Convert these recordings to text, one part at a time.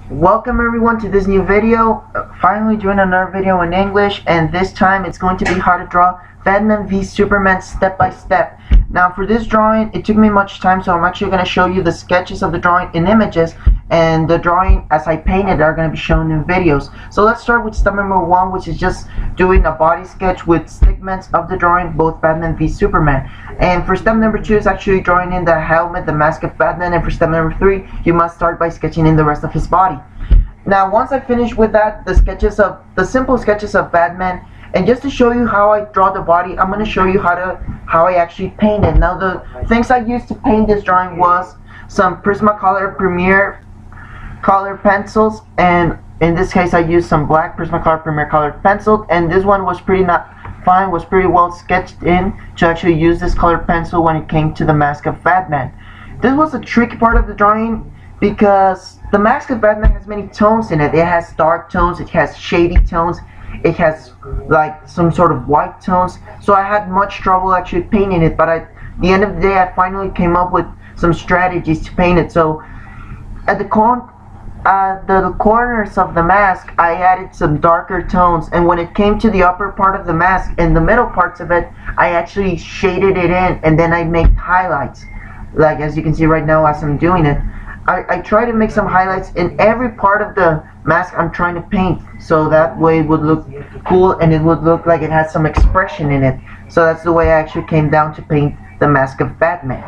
Welcome everyone to this new video. Finally doing another video in English, and this time it's going to be how to draw Batman v Superman step by step. Now for this drawing it took me much time, so I'm actually going to show you the sketches of the drawing in images, and the drawing as I painted are going to be shown in videos. So let's start with step number 1, which is just doing a body sketch with segments of the drawing, both Batman v Superman. And for step number 2 is actually drawing in the helmet, the mask of Batman, and for step number 3 you must start by sketching in the rest of his body. Now once I finish with that, the simple sketches of Batman, and just to show you how I draw the body, I'm going to show you how I actually paint it. Now the things I used to paint this drawing was some Prismacolor Premier color pencils, and in this case I used some black Prismacolor Premier colored pencil, and this one was pretty well sketched in to actually use this colored pencil when it came to the mask of Batman. This was a tricky part of the drawing because the mask of Batman has many tones in it. It has dark tones, it has shady tones, it has like some sort of white tones, so I had much trouble actually painting it, but at the end of the day I finally came up with some strategies to paint it. So at the corners of the mask I added some darker tones, and when it came to the upper part of the mask and the middle parts of it, I actually shaded it in, and then I made highlights, like as you can see right now as I'm doing it. I try to make some highlights in every part of the mask I'm trying to paint, so that way it would look cool and it would look like it has some expression in it. So that's the way I actually came down to paint the mask of Batman.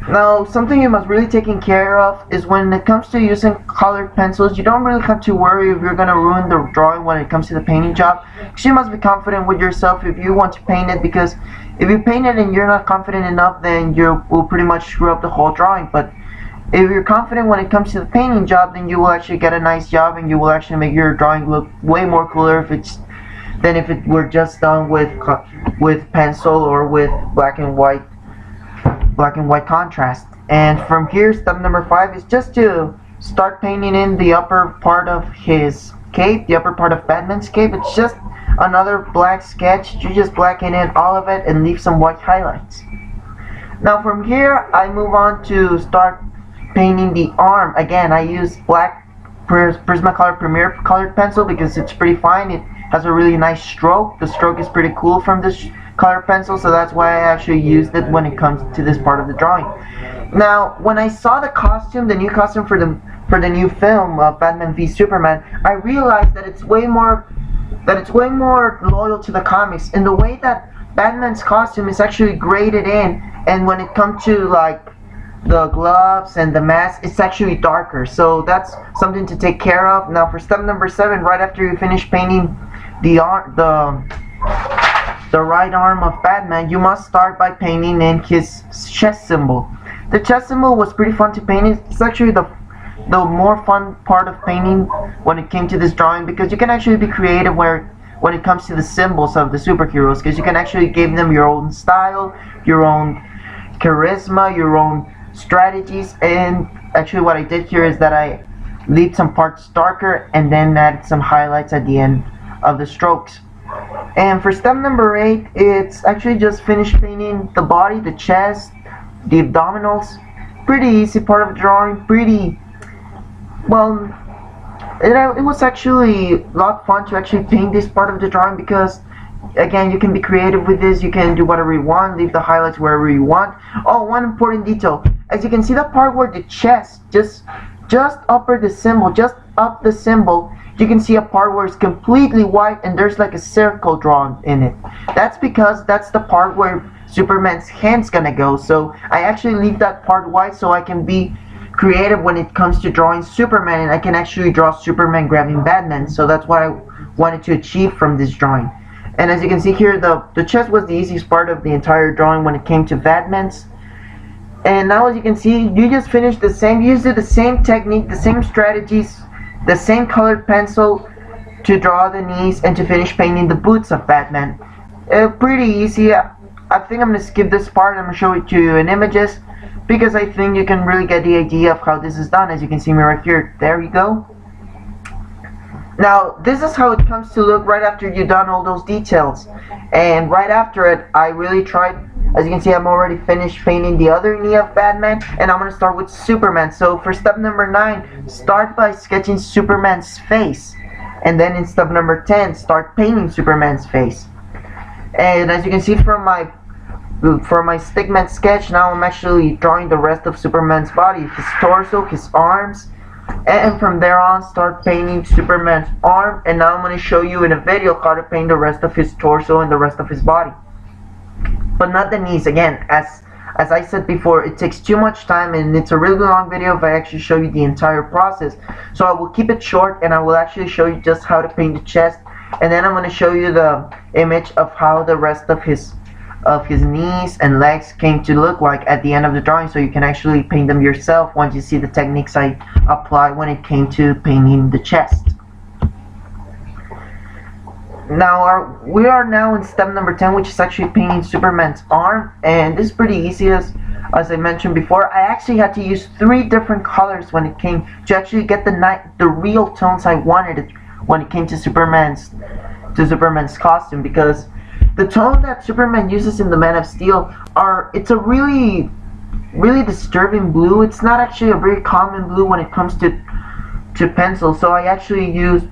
Now something you must really take care of is when it comes to using colored pencils, you don't really have to worry if you're going to ruin the drawing when it comes to the painting job, because you must be confident with yourself if you want to paint it, because if you paint it and you're not confident enough, then you will pretty much screw up the whole drawing. But if you're confident when it comes to the painting job, then you will actually get a nice job, and you will actually make your drawing look way more cooler than if it were just done with pencil or with black and white contrast. And from here, step number 5 is just to start painting in the upper part of his cape, the upper part of Batman's cape. It's just another black sketch. You just blacken in all of it and leave some white highlights. Now from here I move on to start painting the arm. Again, I use black Prismacolor Premier colored pencil because it's pretty fine. It has a really nice stroke. The stroke is pretty cool from this color pencil, so that's why I actually used it when it comes to this part of the drawing. Now when I saw the costume, the new costume for the new film of Batman v Superman, I realized that it's way more loyal to the comics in the way that Batman's costume is actually graded in, and when it comes to like the gloves and the mask, it's actually darker. So that's something to take care of. Now for step number 7, right after you finish painting the right arm of Batman, you must start by painting in his chest symbol. The chest symbol was pretty fun to paint. It's actually the more fun part of painting when it came to this drawing, because you can actually be creative when it comes to the symbols of the superheroes, because you can actually give them your own style, your own charisma, your own strategies. And actually what I did here is that I leave some parts darker and then add some highlights at the end of the strokes. And for step number 8, it's actually just finish painting the body, the chest, the abdominals. Pretty easy part of the drawing. It was actually a lot of fun to actually paint this part of the drawing, because again, you can be creative with this. You can do whatever you want, leave the highlights wherever you want. Oh, one important detail: as you can see, the part where the chest just up the symbol, you can see a part where it's completely white and there's like a circle drawn in it. That's because that's the part where Superman's hand's gonna go. So I actually leave that part white so I can be creative when it comes to drawing Superman, and I can actually draw Superman grabbing Batman. So that's what I wanted to achieve from this drawing. And as you can see here, the chest was the easiest part of the entire drawing when it came to Batman's. And now as you can see, you just finished the same, you used the same technique, the same strategies, the same colored pencil to draw the knees and to finish painting the boots of Batman. Pretty easy. I think I'm going to skip this part. I'm going to show it to you in images, because I think you can really get the idea of how this is done. As you can see me right here, there you go. Now this is how it comes to look right after you've done all those details. And right after it, I really tried As you can see, I'm already finished painting the other knee of Batman, and I'm going to start with Superman. So for step number 9, start by sketching Superman's face. And then in step number 10, start painting Superman's face. And as you can see from my stickman sketch, now I'm actually drawing the rest of Superman's body, his torso, his arms, and from there on start painting Superman's arm. And now I'm going to show you in a video how to paint the rest of his torso and the rest of his body, but not the knees. Again, as I said before, it takes too much time and it's a really long video if I actually show you the entire process. So I will keep it short, and I will actually show you just how to paint the chest, and then I'm going to show you the image of how the rest of his knees and legs came to look like at the end of the drawing, so you can actually paint them yourself once you see the techniques I applied when it came to painting the chest. Now we are now in step number 10, which is actually painting Superman's arm, and this is pretty easy. As I mentioned before, I actually had to use 3 different colors when it came to actually get the real tones I wanted when it came to Superman's costume, because the tone that Superman uses in the Man of Steel it's a really disturbing blue. It's not actually a very common blue when it comes to pencil. So I actually used,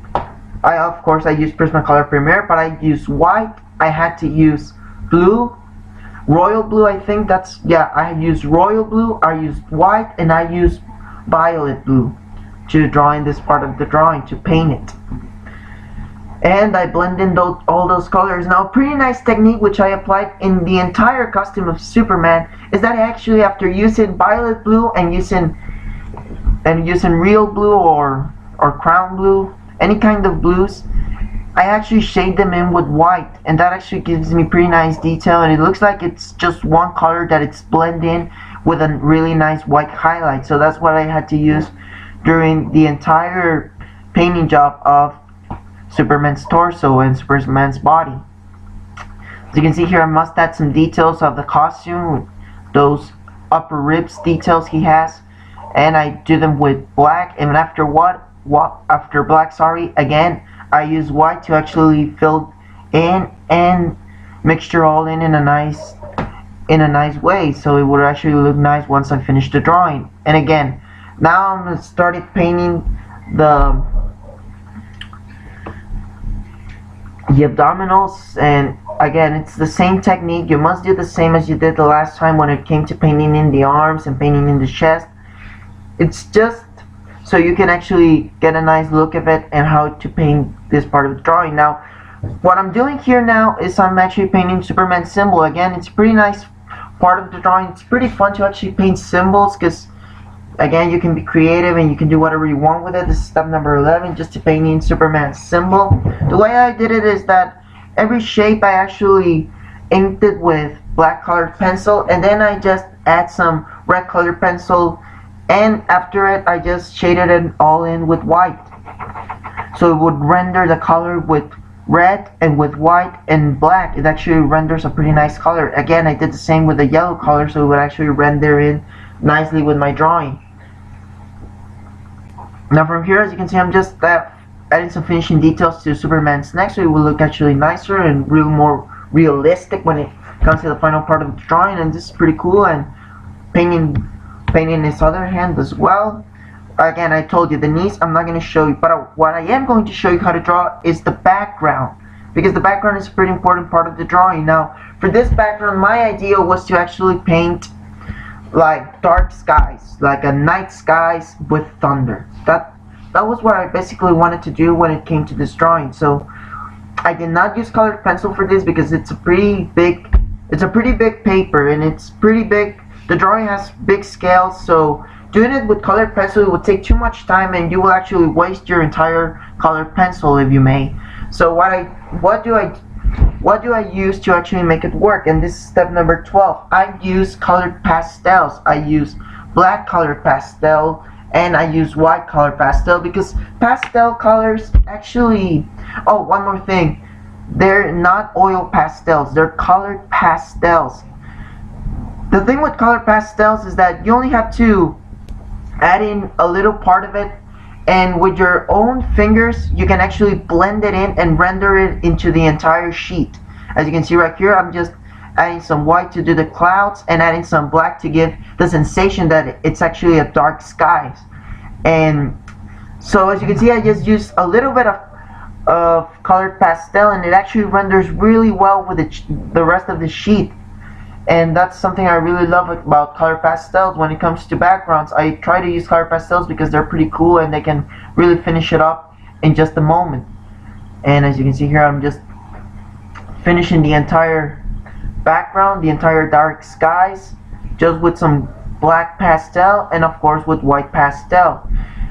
of course I used Prismacolor Premier, but I used white. I had to use blue, royal blue, I think that's, yeah, I used royal blue, I used white, and I used violet blue to draw in this part of the drawing, to paint it. And I blend in all those colors. Now, a pretty nice technique which I applied in the entire costume of Superman is that I actually, after using violet blue and using real blue or crown blue, any kind of blues, I actually shade them in with white, and that actually gives me pretty nice detail, and it looks like it's just one color that it's blended in with a really nice white highlight. So that's what I had to use during the entire painting job of Superman's torso and Superman's body. As you can see here, I must add some details of the costume, those upper ribs details he has, and I do them with black. And after black, again I use white to actually fill in and mixture all in a nice way, so it would actually look nice once I finish the drawing. And again, now I'm gonna start painting the abdominals, and again, it's the same technique. You must do the same as you did the last time when it came to painting in the arms and painting in the chest. It's just so you can actually get a nice look of it and how to paint this part of the drawing. Now, what I'm doing here now is I'm actually painting Superman's symbol. Again, it's a pretty nice part of the drawing. It's pretty fun to actually paint symbols, because again, you can be creative and you can do whatever you want with it. This is step number 11, just to painting Superman's symbol. The way I did it is that every shape I actually inked it with black colored pencil, and then I just add some red colored pencil, and after it I just shaded it all in with white, so it would render the color with red and with white and black. It actually renders a pretty nice color. Again, I did the same with the yellow color, so it would actually render in nicely with my drawing. Now from here, as you can see, I'm just adding some finishing details to Superman's neck, so it will look actually nicer and more realistic when it comes to the final part of the drawing. And this is pretty cool. And painting his other hand as well. Again, I told you the knees I'm not going to show you, but what I am going to show you how to draw is the background, because the background is a pretty important part of the drawing. Now, for this background, my idea was to actually paint like dark skies, like a night skies with thunder. That was what I basically wanted to do when it came to this drawing. So I did not use colored pencil for this because it's a pretty big paper, and it's pretty big. The drawing has big scales, so doing it with colored pencil would take too much time, and you will actually waste your entire colored pencil if you may. So what do I use to actually make it work? And this is step number 12. I use colored pastels. I use black colored pastel, and I use white colored pastel, because pastel colors actually, oh, one more thing, they're not oil pastels, they're colored pastels. The thing with colored pastels is that you only have to add in a little part of it, and with your own fingers you can actually blend it in and render it into the entire sheet. As you can see right here, I'm just adding some white to do the clouds, and adding some black to give the sensation that it's actually a dark sky. And so as you can see, I just used a little bit of colored pastel, and it actually renders really well with the rest of the sheet. And that's something I really love about color pastels. When it comes to backgrounds, I try to use color pastels because they're pretty cool and they can really finish it up in just a moment. And as you can see here, I'm just finishing the entire background, the entire dark skies, just with some black pastel and of course with white pastel.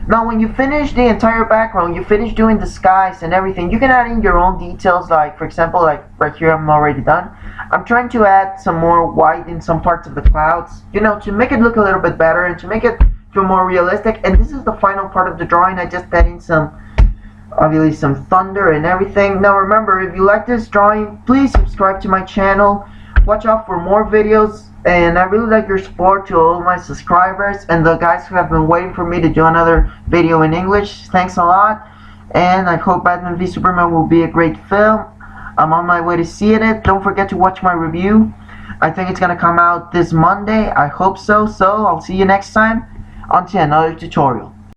Now when you finish the entire background, you finish doing the skies and everything, you can add in your own details. Like for example, like right here, I'm already done. I'm trying to add some more white in some parts of the clouds, you know, to make it look a little bit better and to make it feel more realistic. And this is the final part of the drawing. I just add in some, obviously, some thunder and everything. Now remember, if you like this drawing, please subscribe to my channel. Watch out for more videos, and I really like your support to all my subscribers and the guys who have been waiting for me to do another video in English. Thanks a lot, and I hope Batman v Superman will be a great film. I'm on my way to seeing it. Don't forget to watch my review. I think it's gonna come out this Monday. I hope so. So I'll see you next time onto another tutorial.